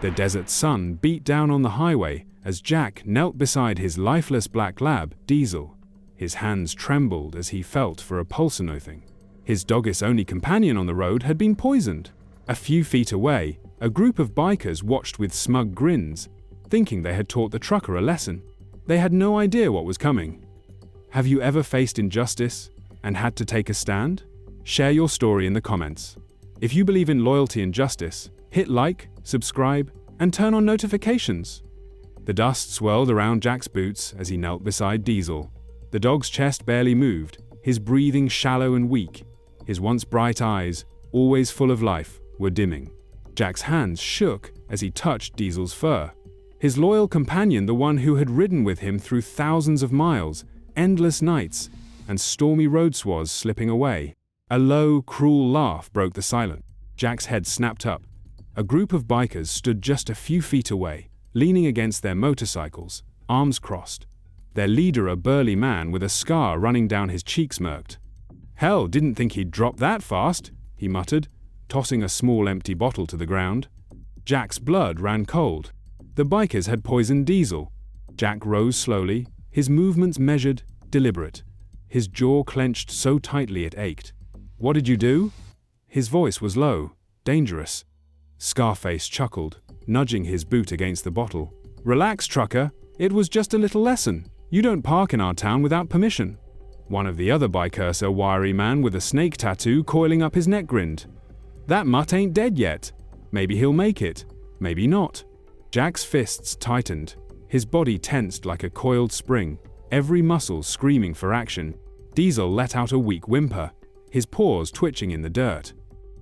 The desert sun beat down on the highway as Jack knelt beside his lifeless black lab, Diesel. His hands trembled as he felt for a pulse or nothing. His dog's only companion on the road had been poisoned. A few feet away, a group of bikers watched with smug grins, thinking they had taught the trucker a lesson. They had no idea what was coming. Have you ever faced injustice and had to take a stand? Share your story in the comments. If you believe in loyalty and justice, hit like, subscribe, and turn on notifications. The dust swirled around Jack's boots as he knelt beside Diesel. The dog's chest barely moved, his breathing shallow and weak. His once bright eyes, always full of life, were dimming. Jack's hands shook as he touched Diesel's fur. His loyal companion, the one who had ridden with him through thousands of miles, endless nights, and stormy road swaths slipping away. A low, cruel laugh broke the silence. Jack's head snapped up. A group of bikers stood just a few feet away, leaning against their motorcycles, arms crossed. Their leader, a burly man with a scar running down his cheek, smirked. "Hell, didn't think he'd drop that fast," he muttered, tossing a small empty bottle to the ground. Jack's blood ran cold. The bikers had poisoned Diesel. Jack rose slowly, his movements measured, deliberate. His jaw clenched so tightly it ached. "What did you do?" His voice was low, dangerous. Scarface chuckled, nudging his boot against the bottle. "Relax, trucker. It was just a little lesson. You don't park in our town without permission." One of the other bikers, a wiry man with a snake tattoo coiling up his neck, grinned. "That mutt ain't dead yet. Maybe he'll make it. Maybe not." Jack's fists tightened, his body tensed like a coiled spring, every muscle screaming for action. Diesel let out a weak whimper, his paws twitching in the dirt.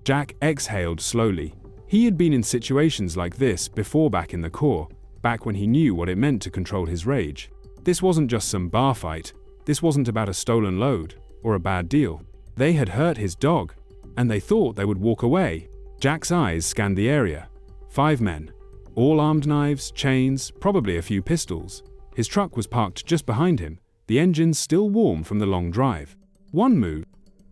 Jack exhaled slowly. He had been in situations like this before, back in the Corps, back when he knew what it meant to control his rage. This wasn't just some bar fight. This wasn't about a stolen load or a bad deal. They had hurt his dog, and they thought they would walk away. Jack's eyes scanned the area. 5 men, all armed, knives, chains, probably a few pistols. His truck was parked just behind him, the engine still warm from the long drive. One move,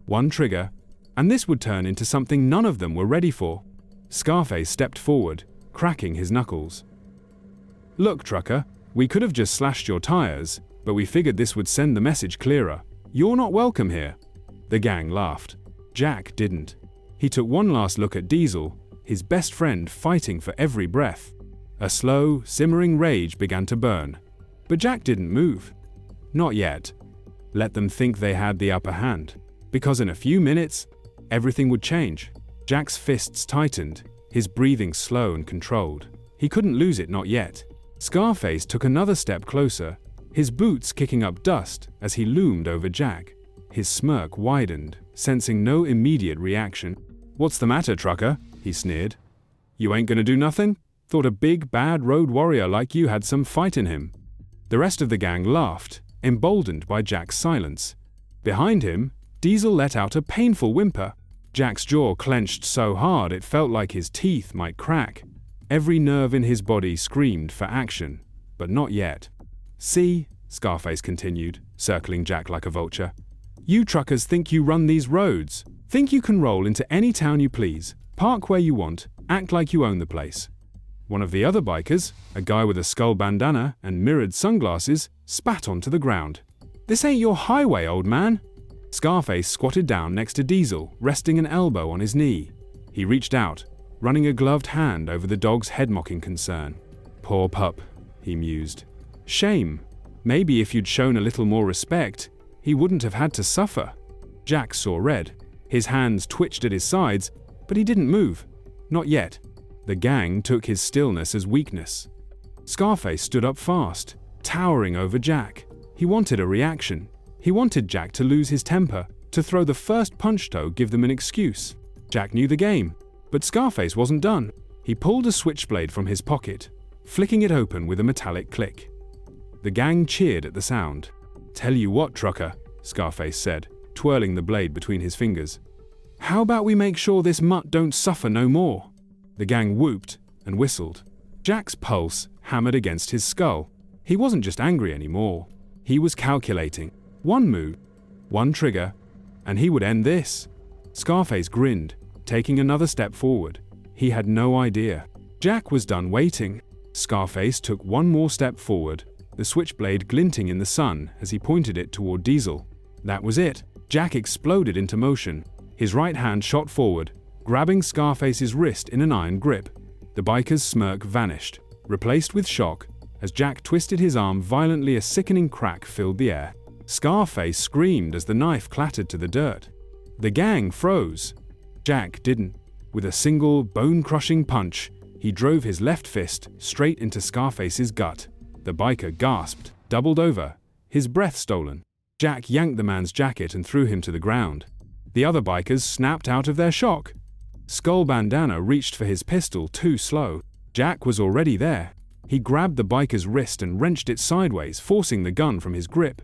one trigger, and this would turn into something none of them were ready for. Scarface stepped forward, cracking his knuckles. "Look, trucker, we could have just slashed your tires, but we figured this would send the message clearer. You're not welcome here." The gang laughed. Jack didn't. He took one last look at Diesel, his best friend fighting for every breath. A slow, simmering rage began to burn. But Jack didn't move. Not yet. Let them think they had the upper hand. Because in a few minutes, everything would change. Jack's fists tightened, his breathing slow and controlled. He couldn't lose it, not yet. Scarface took another step closer, his boots kicking up dust as he loomed over Jack. His smirk widened, sensing no immediate reaction. "What's the matter, trucker?" he sneered. "You ain't gonna do nothing? Thought a big, bad road warrior like you had some fight in him." The rest of the gang laughed, emboldened by Jack's silence. Behind him, Diesel let out a painful whimper. Jack's jaw clenched so hard it felt like his teeth might crack. Every nerve in his body screamed for action, but not yet. "See," Scarface continued, circling Jack like a vulture. "You truckers think you run these roads. Think you can roll into any town you please, park where you want, act like you own the place." One of the other bikers, a guy with a skull bandana and mirrored sunglasses, spat onto the ground. "This ain't your highway, old man." Scarface squatted down next to Diesel, resting an elbow on his knee. He reached out, running a gloved hand over the dog's head, mocking concern. "Poor pup," he mused. "Shame. Maybe if you'd shown a little more respect, he wouldn't have had to suffer." Jack saw red. His hands twitched at his sides, but he didn't move. Not yet. The gang took his stillness as weakness. Scarface stood up fast, towering over Jack. He wanted a reaction. He wanted Jack to lose his temper, to throw the first punch to give them an excuse. Jack knew the game, but Scarface wasn't done. He pulled a switchblade from his pocket, flicking it open with a metallic click. The gang cheered at the sound. "Tell you what, trucker," Scarface said, twirling the blade between his fingers. "How about we make sure this mutt don't suffer no more?" The gang whooped and whistled. Jack's pulse hammered against his skull. He wasn't just angry anymore. He was calculating. One move, one trigger, and he would end this. Scarface grinned, taking another step forward. He had no idea. Jack was done waiting. Scarface took one more step forward, the switchblade glinting in the sun as he pointed it toward Diesel. That was it. Jack exploded into motion. His right hand shot forward, grabbing Scarface's wrist in an iron grip. The biker's smirk vanished, replaced with shock. As Jack twisted his arm violently, a sickening crack filled the air. Scarface screamed as the knife clattered to the dirt. The gang froze. Jack didn't. With a single, bone-crushing punch, he drove his left fist straight into Scarface's gut. The biker gasped, doubled over, his breath stolen. Jack yanked the man's jacket and threw him to the ground. The other bikers snapped out of their shock. Skull Bandana reached for his pistol too slow. Jack was already there. He grabbed the biker's wrist and wrenched it sideways, forcing the gun from his grip.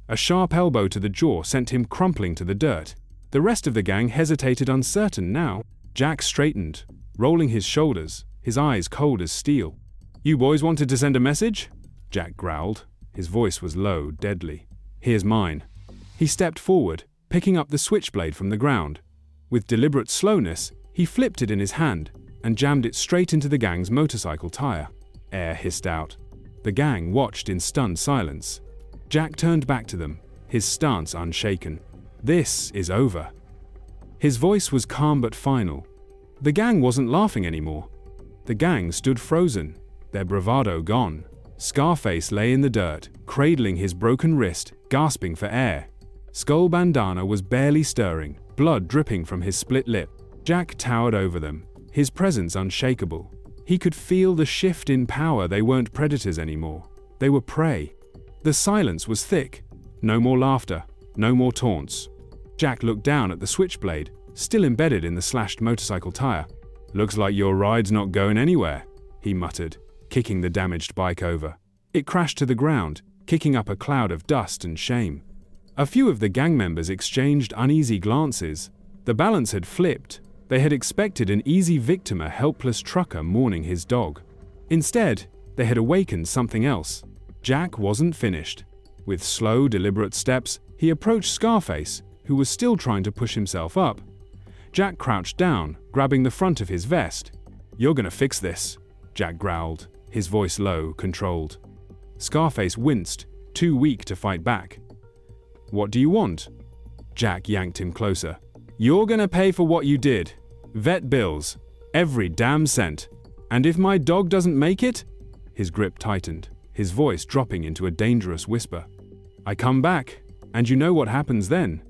A sharp elbow to the jaw sent him crumpling to the dirt. The rest of the gang hesitated, uncertain now. Jack straightened, rolling his shoulders, his eyes cold as steel. "You boys wanted to send a message?" Jack growled. His voice was low, deadly. "Here's mine." He stepped forward, picking up the switchblade from the ground. With deliberate slowness, he flipped it in his hand and jammed it straight into the gang's motorcycle tire. Air hissed out. The gang watched in stunned silence. Jack turned back to them, his stance unshaken. "This is over." His voice was calm but final. The gang wasn't laughing anymore. The gang stood frozen, their bravado gone. Scarface lay in the dirt, cradling his broken wrist, gasping for air. Skull Bandana was barely stirring, blood dripping from his split lip. Jack towered over them, his presence unshakable. He could feel the shift in power. They weren't predators anymore. They were prey. The silence was thick. No more laughter, no more taunts. Jack looked down at the switchblade, still embedded in the slashed motorcycle tire. "Looks like your ride's not going anywhere," he muttered, kicking the damaged bike over. It crashed to the ground, kicking up a cloud of dust and shame. A few of the gang members exchanged uneasy glances. The balance had flipped. They had expected an easy victim, a helpless trucker mourning his dog. Instead, they had awakened something else. Jack wasn't finished. With slow, deliberate steps, he approached Scarface, who was still trying to push himself up. Jack crouched down, grabbing the front of his vest. "You're gonna fix this," Jack growled, his voice low, controlled. Scarface winced, too weak to fight back. "What do you want?" Jack yanked him closer. "You're gonna pay for what you did. Vet bills. Every damn cent. And if my dog doesn't make it?" His grip tightened, his voice dropping into a dangerous whisper. "I come back, and you know what happens then."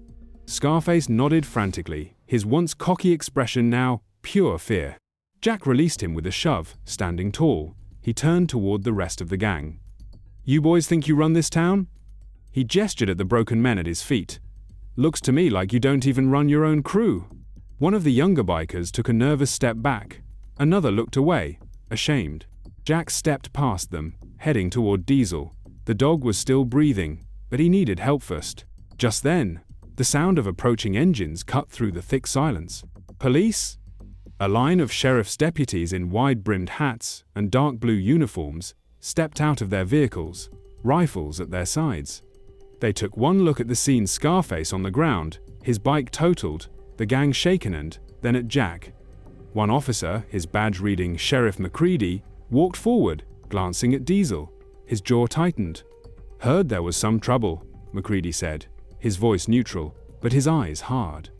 Scarface nodded frantically, his once cocky expression now pure fear. Jack released him with a shove, standing tall. He turned toward the rest of the gang. "You boys think you run this town?" He gestured at the broken men at his feet. "Looks to me like you don't even run your own crew." One of the younger bikers took a nervous step back. Another looked away, ashamed. Jack stepped past them, heading toward Diesel. The dog was still breathing, but he needed help first. Just then, the sound of approaching engines cut through the thick silence. "Police?" A line of sheriff's deputies in wide-brimmed hats and dark blue uniforms stepped out of their vehicles, rifles at their sides. They took one look at the scene: Scarface on the ground, his bike totaled, the gang shaken, and then at Jack. One officer, his badge reading Sheriff McCready, walked forward, glancing at Diesel. His jaw tightened. "Heard there was some trouble," McCready said, his voice neutral, but his eyes hard.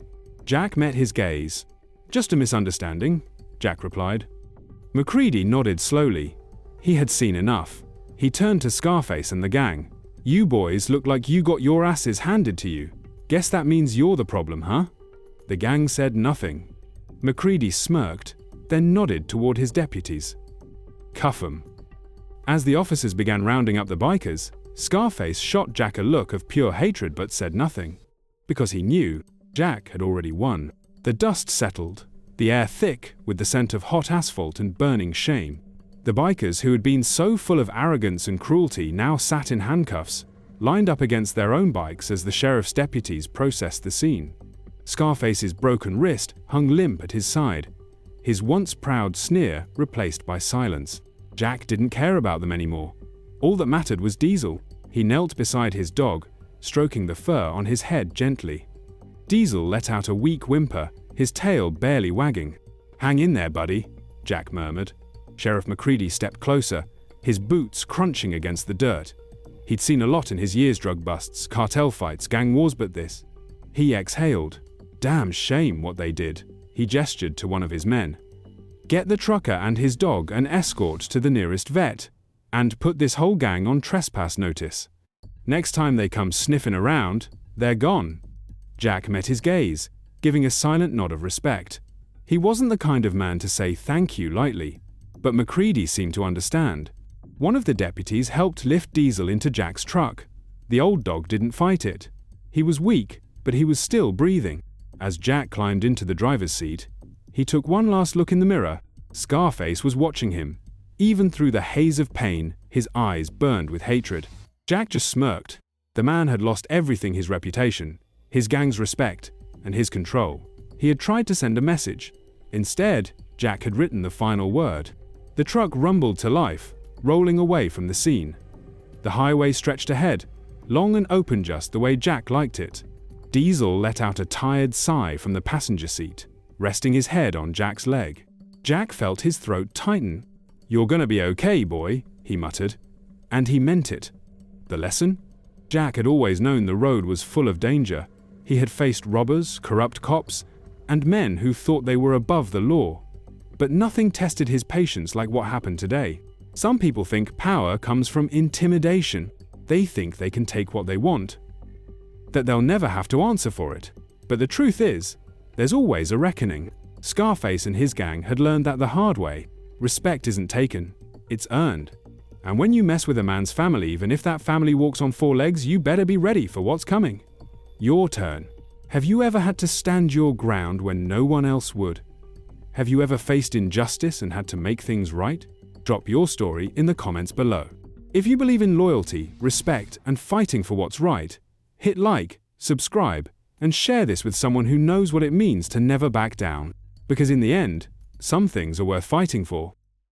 Jack met his gaze. "Just a misunderstanding," Jack replied. McCready nodded slowly. He had seen enough. He turned to Scarface and the gang. "You boys look like you got your asses handed to you. Guess that means you're the problem, huh?" The gang said nothing. McCready smirked, then nodded toward his deputies. "Cuff 'em." As the officers began rounding up the bikers, Scarface shot Jack a look of pure hatred but said nothing. Because he knew Jack had already won. The dust settled, the air thick with the scent of hot asphalt and burning shame. The bikers who had been so full of arrogance and cruelty now sat in handcuffs, lined up against their own bikes as the sheriff's deputies processed the scene. Scarface's broken wrist hung limp at his side, his once proud sneer replaced by silence. Jack didn't care about them anymore. All that mattered was Diesel. He knelt beside his dog, stroking the fur on his head gently. Diesel let out a weak whimper, his tail barely wagging. "Hang in there, buddy," Jack murmured. Sheriff McCready stepped closer, his boots crunching against the dirt. He'd seen a lot in his years: drug busts, cartel fights, gang wars, but this. He exhaled. Damn shame what they did. He gestured to one of his men. Get the trucker and his dog an escort to the nearest vet, and put this whole gang on trespass notice. Next time they come sniffing around, they're gone. Jack met his gaze, giving a silent nod of respect. He wasn't the kind of man to say thank you lightly, but McCready seemed to understand. One of the deputies helped lift Diesel into Jack's truck. The old dog didn't fight it. He was weak, but he was still breathing. As Jack climbed into the driver's seat, he took one last look in the mirror. Scarface was watching him. Even through the haze of pain, his eyes burned with hatred. Jack just smirked. The man had lost everything: his reputation, his gang's respect, and his control. He had tried to send a message. Instead, Jack had written the final word. The truck rumbled to life, rolling away from the scene. The highway stretched ahead, long and open just the way Jack liked it. Diesel let out a tired sigh from the passenger seat, resting his head on Jack's leg. Jack felt his throat tighten. "You're gonna be okay, boy," he muttered. And he meant it. The lesson? Jack had always known the road was full of danger. He had faced robbers, corrupt cops, and men who thought they were above the law. But nothing tested his patience like what happened today. Some people think power comes from intimidation. They think they can take what they want, that they'll never have to answer for it. But the truth is, there's always a reckoning. Scarface and his gang had learned that the hard way. Respect isn't taken, it's earned. And when you mess with a man's family, even if that family walks on four legs, you better be ready for what's coming. Your turn. Have you ever had to stand your ground when no one else would? Have you ever faced injustice and had to make things right? Drop your story in the comments below. If you believe in loyalty, respect, and fighting for what's right, hit like, subscribe, and share this with someone who knows what it means to never back down. Because in the end, some things are worth fighting for.